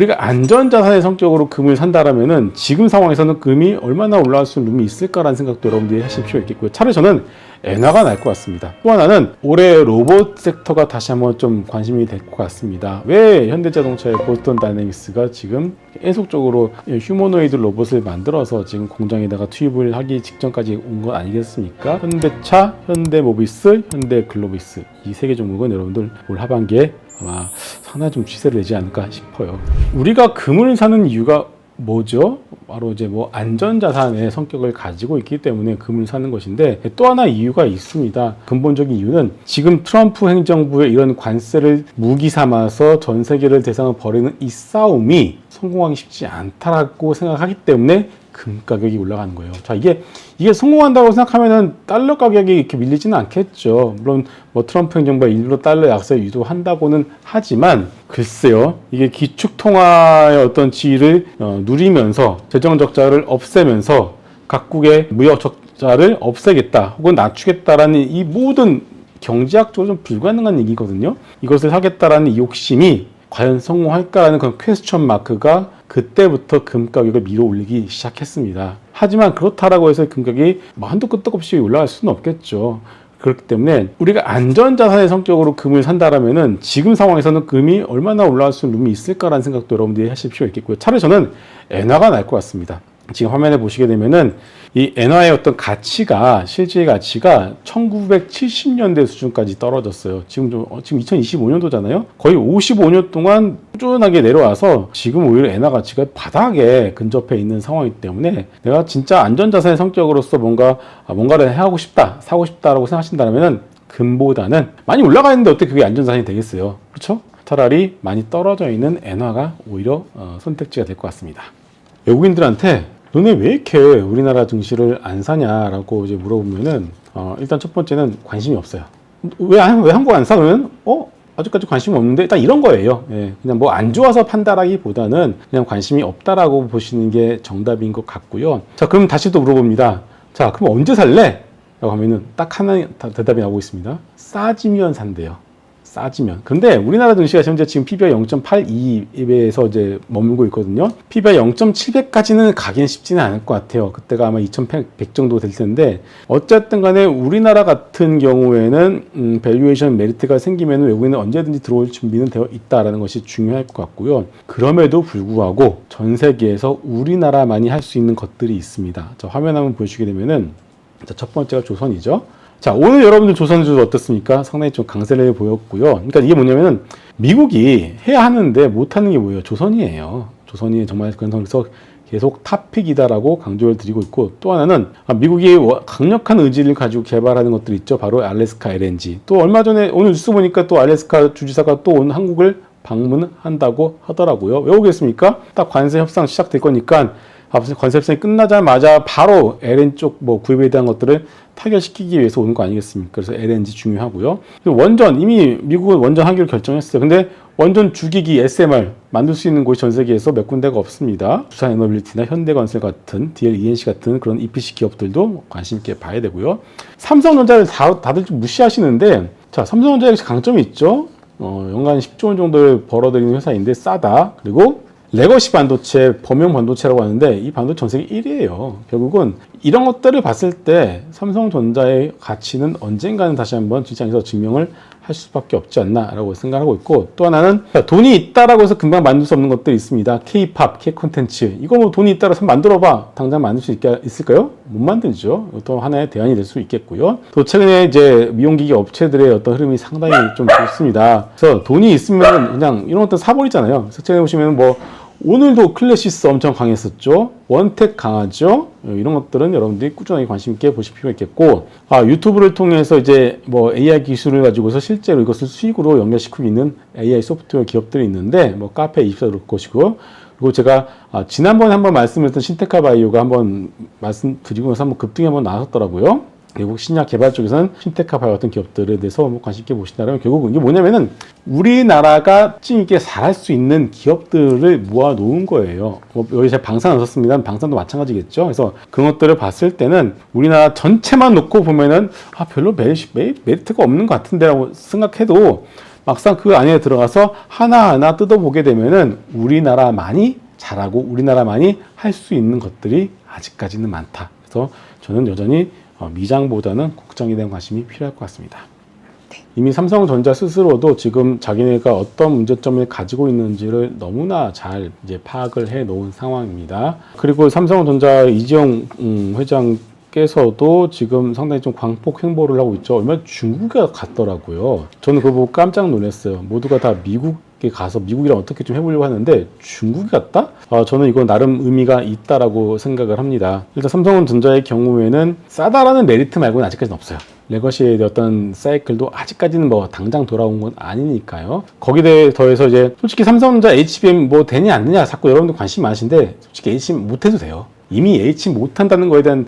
우리가 안전자산의 성격으로 금을 산다라면은 지금 상황에서는 금이 얼마나 올라갈 수 있는 룸이 있을까라는 생각도 여러분들이 하실 필요가 있겠고요. 차라리 저는 엔화가 나을 것 같습니다. 또 하나는 올해 로봇 섹터가 다시 한번 좀 관심이 될 것 같습니다. 왜 현대자동차의 보스턴 다이내믹스가 지금 계속적으로 휴머노이드 로봇을 만들어서 지금 공장에다가 투입을 하기 직전까지 온 건 아니겠습니까? 현대차, 현대모비스, 현대글로비스 이 세 개 종목은 여러분들 올 하반기에 아마 상당히 좀 추세를 내지 않을까 싶어요. 우리가 금을 사는 이유가 뭐죠? 바로 이제 뭐 안전자산의 성격을 가지고 있기 때문에 금을 사는 것인데, 또 하나 이유가 있습니다. 근본적인 이유는 지금 트럼프 행정부의 이런 관세를 무기 삼아서 전 세계를 대상으로 벌이는 이 싸움이 성공하기 쉽지 않다라고 생각하기 때문에 금 가격이 올라가는 거예요. 자, 이게 성공한다고 생각하면은 달러 가격이 이렇게 밀리지는 않겠죠. 물론 뭐 트럼프 행정부가 일부러 달러 약세 유도한다고는 하지만, 글쎄요, 이게 기축통화의 어떤 지위를 누리면서 재정 적자를 없애면서 각국의 무역 적자를 없애겠다 혹은 낮추겠다라는 이 모든 경제학적으로 좀 불가능한 얘기거든요. 이것을 하겠다라는 이 욕심이 과연 성공할까라는 그런 퀘스천 마크가 그때부터 금 가격을 밀어 올리기 시작했습니다. 하지만 그렇다라고 해서 금 가격이 한도 끝도 없이 올라갈 수는 없겠죠. 그렇기 때문에 우리가 안전자산의 성격으로 금을 산다라면은 지금 상황에서는 금이 얼마나 올라갈 수 있는 룸이 있을까라는 생각도 여러분들이 하실 필요가 있겠고요. 차라리 저는 엔화가 나을 것 같습니다. 지금 화면에 보시게 되면은 이 엔화의 어떤 가치가, 실질 가치가 1970년대 수준까지 떨어졌어요. 지금 2025년도잖아요. 거의 55년 동안 꾸준하게 내려와서 지금 오히려 엔화 가치가 바닥에 근접해 있는 상황이기 때문에, 내가 진짜 안전자산의 성격으로서 뭔가를 하고 싶다, 사고 싶다라고 생각하신다면은 금보다는, 많이 올라가 있는데 어떻게 그게 안전자산이 되겠어요? 그렇죠? 차라리 많이 떨어져 있는 엔화가 오히려 선택지가 될 것 같습니다. 외국인들한테 너네 왜 이렇게 우리나라 증시를 안 사냐라고 이제 물어보면은, 일단 첫 번째는 관심이 없어요. 왜 한국 안 사? 그러면 아직까지 관심이 없는데, 딱 이런 거예요. 예, 그냥 뭐 안 좋아서 판다라기보다는 그냥 관심이 없다라고 보시는 게 정답인 것 같고요. 자, 그럼 다시 또 물어봅니다. 자, 그럼 언제 살래? 라고 하면은 딱 하나 대답이 나오고 있습니다. 싸지면 산대요. 싸지면. 근데 우리나라 증시가 현재 지금 PBR 0.82에서 이제 머물고 있거든요. PBR 0.700까지는 가긴 쉽지는 않을 것 같아요. 그때가 아마 2100 정도 될 텐데, 어쨌든 간에 우리나라 같은 경우에는 밸류에이션 메리트가 생기면 외국인은 언제든지 들어올 준비는 되어 있다라는 것이 중요할 것 같고요. 그럼에도 불구하고 전 세계에서 우리나라만이 할 수 있는 것들이 있습니다. 자, 화면 한번 보여주게 되면은, 자, 첫 번째가 조선이죠. 자, 오늘 여러분들 조선주도 어떻습니까? 상당히 좀 강세를 보였고요. 그러니까 이게 뭐냐면은, 미국이 해야 하는데 못하는 게 뭐예요? 조선이에요. 조선이 정말 그런 상황에서 계속 탑픽이다라고 강조를 드리고 있고, 또 하나는 미국이 강력한 의지를 가지고 개발하는 것들이 있죠. 바로 알래스카 LNG. 또 얼마 전에 오늘 뉴스 보니까 또 알래스카 주지사가 또 온 한국을 방문한다고 하더라고요. 왜 오겠습니까? 딱 관세 협상 시작될 거니까 관세 협상이 끝나자마자 바로 LNG 쪽 구입에 대한 것들을 타결시키기 위해서 오는 거 아니겠습니까? 그래서 LNG 중요하고요. 원전, 이미 미국은 원전 하기로 결정했어요. 근데 원전 주기기 SMR 만들 수 있는 곳이 전 세계에서 몇 군데가 없습니다. 두산에너빌리티나 현대건설 같은 DLENC 같은 그런 EPC 기업들도 관심 있게 봐야 되고요. 삼성전자를 다들 좀 무시하시는데, 자, 삼성전자의 강점이 있죠. 연간 10조 원 정도를 벌어들이는 회사인데 싸다. 그리고 레거시 반도체, 범용 반도체라고 하는데, 이 반도체 전 세계 1위예요. 결국은 이런 것들을 봤을 때 삼성전자의 가치는 언젠가는 다시 한번 시장에서 증명을 할 수밖에 없지 않나라고 생각하고 있고, 또 하나는 돈이 있다라고 해서 금방 만들 수 없는 것들이 있습니다. K-팝, K-콘텐츠. 이거 뭐 돈이 있다라고 해서 만들어봐. 당장 만들 수 있을까요? 못 만들죠. 또 하나의 대안이 될 수 있겠고요. 또 최근에 이제 미용기기 업체들의 어떤 흐름이 상당히 좀 좋습니다. 그래서 돈이 있으면 그냥 이런 것들 사버리잖아요. 그래서 최근에 보시면 오늘도 클래시스 엄청 강했었죠. 원택 강하죠. 이런 것들은 여러분들이 꾸준하게 관심 있게 보실 필요가 있겠고, 유튜브를 통해서 이제 AI 기술을 가지고서 실제로 이것을 수익으로 연결시키고 있는 AI 소프트웨어 기업들이 있는데, 카페24도 그럴 것이고, 그리고 제가 지난번에 한번 말씀드렸던 신테카 바이오가 한번 말씀드리고 나서 한번 급등이 한번 나왔더라고요. 결국 신약 개발 쪽에서는 신테카 바이오 같은 기업들에 대해서 관심 있게 보신다면, 결국 이게 뭐냐면은 우리나라가 찐 있게 잘할 수 있는 기업들을 모아 놓은 거예요. 여기 제가 방산 넣었습니다. 방산도 마찬가지겠죠. 그래서 그런 것들을 봤을 때는 우리나라 전체만 놓고 보면은 별로 메리트가 없는 것 같은데라고 생각해도, 막상 그 안에 들어가서 하나하나 뜯어보게 되면은 우리나라만이 잘하고 우리나라만이 할 수 있는 것들이 아직까지는 많다. 그래서 저는 여전히 미장보다는 국장에 대한 관심이 필요할 것 같습니다. 이미 삼성전자 스스로도 지금 자기네가 어떤 문제점을 가지고 있는지를 너무나 잘 이제 파악을 해 놓은 상황입니다. 그리고 삼성전자 이지영 회장께서도 지금 상당히 좀 광폭 행보를 하고 있죠. 얼마 전에 중국에 갔더라고요. 저는 그거 보고 깜짝 놀랐어요. 모두가 다 미국에 가서 미국이랑 어떻게 좀 해보려고 하는데 중국에 갔다? 저는 이건 나름 의미가 있다라고 생각을 합니다. 일단 삼성전자의 경우에는 싸다라는 메리트 말고는 아직까지는 없어요. 레거시의 어떤 사이클도 아직까지는 뭐 당장 돌아온 건 아니니까요. 거기에 더해서 이제 솔직히 삼성전자 HBM 뭐 되냐 안 되냐 자꾸 여러분들 관심 많으신데 솔직히 HBM 못해도 돼요. 이미 HBM 못한다는 거에 대한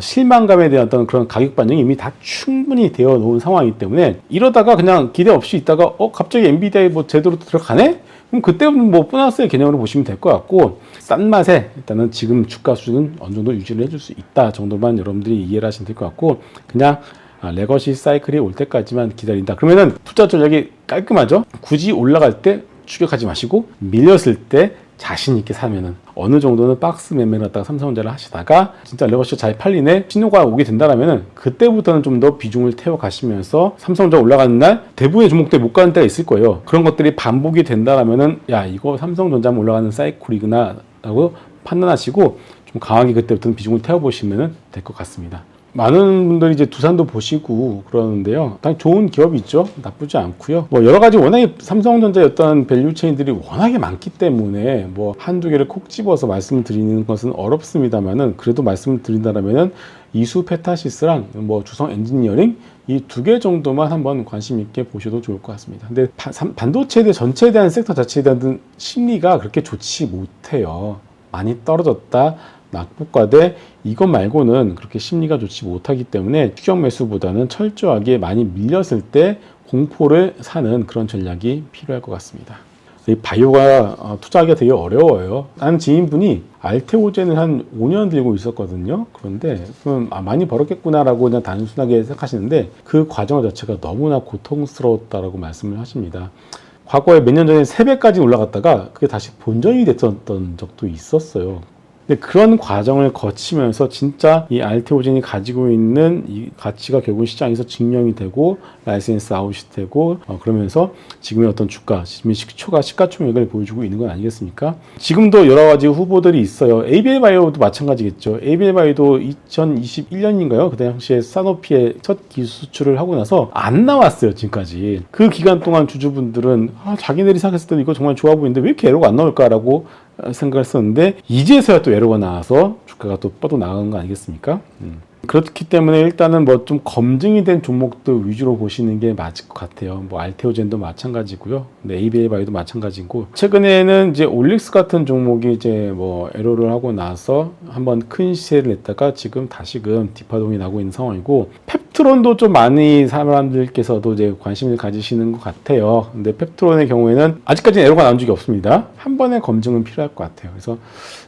실망감에 대한 어떤 그런 가격 반영이 이미 다 충분히 되어 놓은 상황이기 때문에 이러다가 그냥 기대 없이 있다가 갑자기 엔비디아에 뭐 제대로 들어가네? 그럼 그때는 뭐 보너스의 개념으로 보시면 될 것 같고 싼 맛에 일단은 지금 주가 수준은 어느 정도 유지를 해줄 수 있다 정도만 여러분들이 이해를 하시면 될 것 같고 그냥 레거시 사이클이 올 때까지만 기다린다. 그러면은 투자 전략이 깔끔하죠? 굳이 올라갈 때 추격하지 마시고 밀렸을 때 자신 있게 사면은 어느 정도는 박스 매매를 갖다가 삼성전자를 하시다가 진짜 레거시가 잘 팔리네 신호가 오게 된다라면은 그때부터는 좀 더 비중을 태워 가시면서 삼성전자 올라가는 날 대부분의 종목들이 못 가는 때가 있을 거예요. 그런 것들이 반복이 된다라면은 야 이거 삼성전자만 올라가는 사이클이구나라고 판단하시고 좀 강하게 그때부터는 비중을 태워 보시면 될 것 같습니다. 많은 분들이 이제 두산도 보시고 그러는데요. 당연히 좋은 기업이 있죠. 나쁘지 않고요. 뭐 여러 가지 워낙에 삼성전자의 어떤 밸류 체인들이 워낙에 많기 때문에 뭐 한두 개를 콕 집어서 말씀을 드리는 것은 어렵습니다만은 그래도 말씀을 드린다면은 이수 페타시스랑 뭐 주성 엔지니어링 이 두 개 정도만 한번 관심 있게 보셔도 좋을 것 같습니다. 근데 반도체 전체에 대한 섹터 자체에 대한 심리가 그렇게 좋지 못해요. 많이 떨어졌다. 낙폭과대 이것 말고는 그렇게 심리가 좋지 못하기 때문에 추격 매수보다는 철저하게 많이 밀렸을 때 공포를 사는 그런 전략이 필요할 것 같습니다. 이 바이오가 투자하기가 되게 어려워요. 한 지인분이 알테오젠을 한 5년 들고 있었거든요. 그런데 많이 벌었겠구나라고 그냥 단순하게 생각하시는데 그 과정 자체가 너무나 고통스러웠다라고 말씀을 하십니다. 과거에 몇 년 전에 3배까지 올라갔다가 그게 다시 본전이 됐었던 적도 있었어요. 근데 그런 과정을 거치면서 진짜 이 알테오젠이 가지고 있는 이 가치가 결국 시장에서 증명이 되고 라이센스 아웃이 되고 그러면서 지금의 어떤 주가, 지금의 시가총액을 보여주고 있는 건 아니겠습니까? 지금도 여러 가지 후보들이 있어요. ABL 바이오도 마찬가지겠죠. ABL 바이오도 2021년인가요? 그 당시에 사노피의 첫 기술 수출을 하고 나서 안 나왔어요, 지금까지. 그 기간 동안 주주분들은 자기네들이 생각했을 때 이거 정말 좋아 보이는데 왜 이렇게 에러가 안 나올까라고 생각을 했었는데 이제서야 또 에러가 나와서 주가가 또 뻗어 나간 거 아니겠습니까? 그렇기 때문에 일단은 뭐 좀 검증이 된 종목들 위주로 보시는 게 맞을 것 같아요. 뭐 알테오젠도 마찬가지고요. 네, ABL 바이오도 마찬가지고 최근에는 이제 올릭스 같은 종목이 이제 뭐 에러를 하고 나서 한번 큰 시세를 냈다가 지금 다시금 뒷파동이 나고 있는 상황이고 펩트론도 좀 많이 사람들께서도 이제 관심을 가지시는 것 같아요. 근데 펩트론의 경우에는 아직까지는 에러가 나온 적이 없습니다. 한 번의 검증은 필요할 것 같아요. 그래서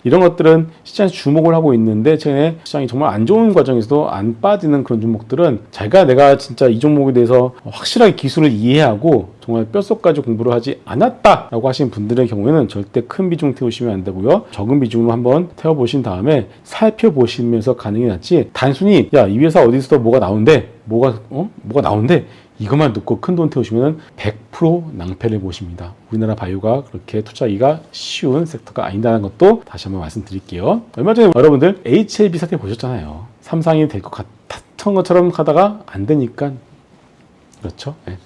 이런 것들은 시장에서 주목을 하고 있는데 최근에 시장이 정말 안 좋은 과정에서도 안 빠지는 그런 종목들은 내가 진짜 이 종목에 대해서 확실하게 기술을 이해하고 정말 뼛속까지 공부를 하지 않았다라고 하시는 분들의 경우에는 절대 큰 비중 태우시면 안 되고요. 적은 비중으로 한번 태워보신 다음에 살펴보시면서 가는 게 낫지 단순히 야, 이 회사 어디서 뭐가 나온대 뭐가 나온대 이것만 듣고 큰 돈 태우시면 100% 낭패를 보십니다. 우리나라 바이오가 그렇게 투자하기가 쉬운 섹터가 아니다는 것도 다시 한번 말씀드릴게요. 얼마 전에 여러분들 HLB 사태 보셨잖아요. 삼상이 될 것 같았던 것처럼 하다가 안 되니까 그렇죠. 네.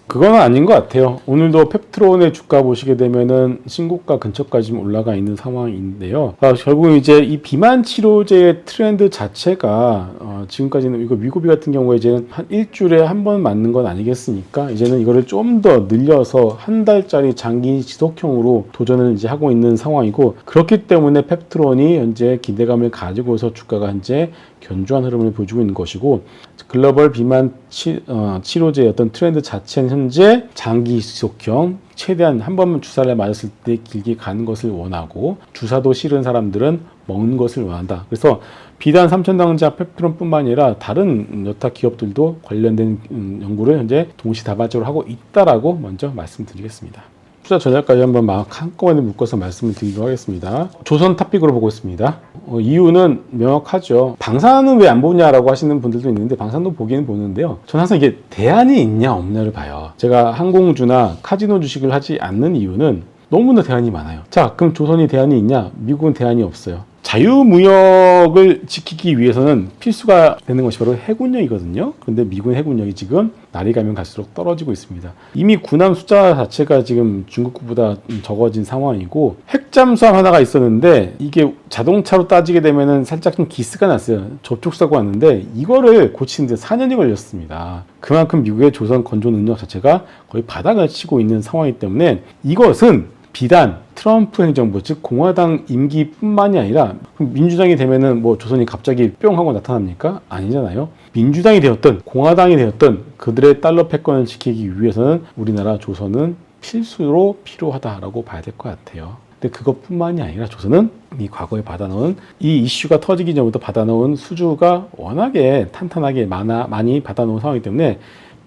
그건 아닌 것 같아요. 오늘도 펩트론의 주가 보시게 되면은 신고가 근처까지 올라가 있는 상황인데요. 결국 이제 이 비만 치료제의 트렌드 자체가 지금까지는 이거 위고비 같은 경우에 이제는 한 일주일에 한 번 맞는 건 아니겠습니까? 이제는 이거를 좀 더 늘려서 한 달짜리 장기 지속형으로 도전을 이제 하고 있는 상황이고 그렇기 때문에 펩트론이 현재 기대감을 가지고서 주가가 현재 견조한 흐름을 보여주고 있는 것이고 글로벌 비만 치료제의 어떤 트렌드 자체는 현재 장기 지속형 최대한 한 번만 주사를 맞았을 때 길게 가는 것을 원하고 주사도 싫은 사람들은 먹는 것을 원한다. 그래서 비단 삼천당자 페프론뿐만 아니라 다른 여타 기업들도 관련된 연구를 현재 동시다발적으로 하고 있다라고 먼저 말씀드리겠습니다. 투자 전략까지 한번 막 한꺼번에 묶어서 말씀을 드리도록 하겠습니다. 조선 탑픽으로 보고 있습니다. 이유는 명확하죠. 방사는 왜 안 보냐라고 하시는 분들도 있는데 방사도 보기는 보는데요. 저는 항상 이게 대안이 있냐 없냐를 봐요. 제가 항공주나 카지노 주식을 하지 않는 이유는 너무나 대안이 많아요. 자, 그럼 조선이 대안이 있냐? 미국은 대안이 없어요. 자유무역을 지키기 위해서는 필수가 되는 것이 바로 해군력이거든요. 그런데 미군 해군력이 지금 날이 가면 갈수록 떨어지고 있습니다. 이미 군함 숫자 자체가 지금 중국보다 적어진 상황이고 핵잠수함 하나가 있었는데 이게 자동차로 따지게 되면은 살짝 좀 기스가 났어요. 접촉사고 왔는데 이거를 고치는데 4년이 걸렸습니다. 그만큼 미국의 조선 건조 능력 자체가 거의 바닥을 치고 있는 상황이기 때문에 이것은 비단 트럼프 행정부 즉 공화당 임기뿐만이 아니라 민주당이 되면은 뭐 조선이 갑자기 뿅 하고 나타납니까? 아니잖아요. 민주당이 되었든 공화당이 되었든 그들의 달러 패권을 지키기 위해서는 우리나라 조선은 필수로 필요하다라고 봐야 될 것 같아요. 근데 그것뿐만이 아니라 조선은 이 과거에 받아놓은 이 이슈가 터지기 전부터 받아놓은 수주가 워낙에 탄탄하게 많이 받아놓은 상황이기 때문에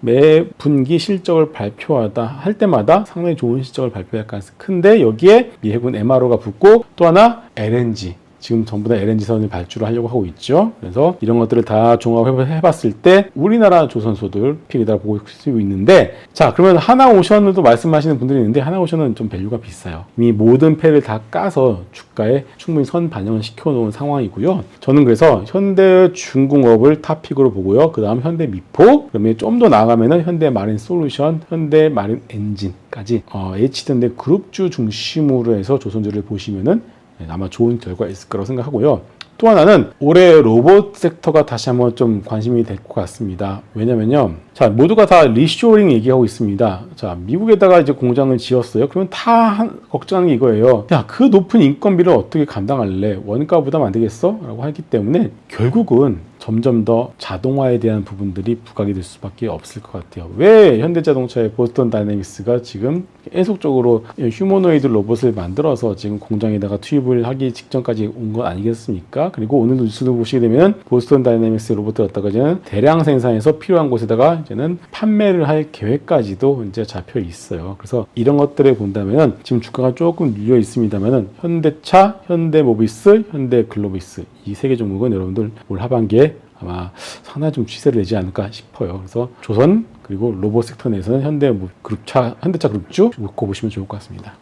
매 분기 실적을 발표하다 할 때마다 상당히 좋은 실적을 발표할 가능성이 큰데 여기에 미 해군 MRO가 붙고 또 하나 LNG 지금 전부 다 LNG선을 발주를 하려고 하고 있죠. 그래서 이런 것들을 다 종합해봤을 때 우리나라 조선소들 필이다 보고 있는데 자 그러면 하나오션도 말씀하시는 분들이 있는데 하나오션은 좀 밸류가 비싸요. 이미 모든 패를 다 까서 주가에 충분히 선 반영을 시켜놓은 상황이고요. 저는 그래서 현대중공업을 탑픽으로 보고요. 그 다음 현대미포 그러면 좀 더 나아가면은 현대마린솔루션, 현대마린엔진까지 H전대 그룹주 중심으로 해서 조선주를 보시면은 아마 좋은 결과가 있을 거라고 생각하고요. 또 하나는 올해 로봇 섹터가 다시 한번 좀 관심이 될 것 같습니다. 왜냐면요. 자, 모두가 다 리쇼링 얘기하고 있습니다. 자, 미국에다가 이제 공장을 지었어요. 그러면 다 걱정하는 게 이거예요. 야, 그 높은 인건비를 어떻게 감당할래? 원가 부담 안 되겠어? 라고 하기 때문에 결국은 점점 더 자동화에 대한 부분들이 부각이 될 수밖에 없을 것 같아요. 왜 현대자동차의 보스턴 다이내믹스가 지금 계속적으로 휴머노이드 로봇을 만들어서 지금 공장에다가 투입을 하기 직전까지 온 건 아니겠습니까? 그리고 오늘 뉴스를 보시게 되면 보스턴 다이내믹스 로봇을 갖다가 이제는 대량 생산해서 필요한 곳에다가 이제는 판매를 할 계획까지도 이제 잡혀 있어요. 그래서 이런 것들을 본다면 지금 주가가 조금 눌려 있습니다만은 현대차, 현대모비스, 현대글로비스 이 세 개 종목은 여러분들 올 하반기에 아마 상당히 좀 추세를 내지 않을까 싶어요. 그래서 조선 그리고 로봇 섹터 내에서는 현대차 그룹주 놓고 보시면 좋을 것 같습니다.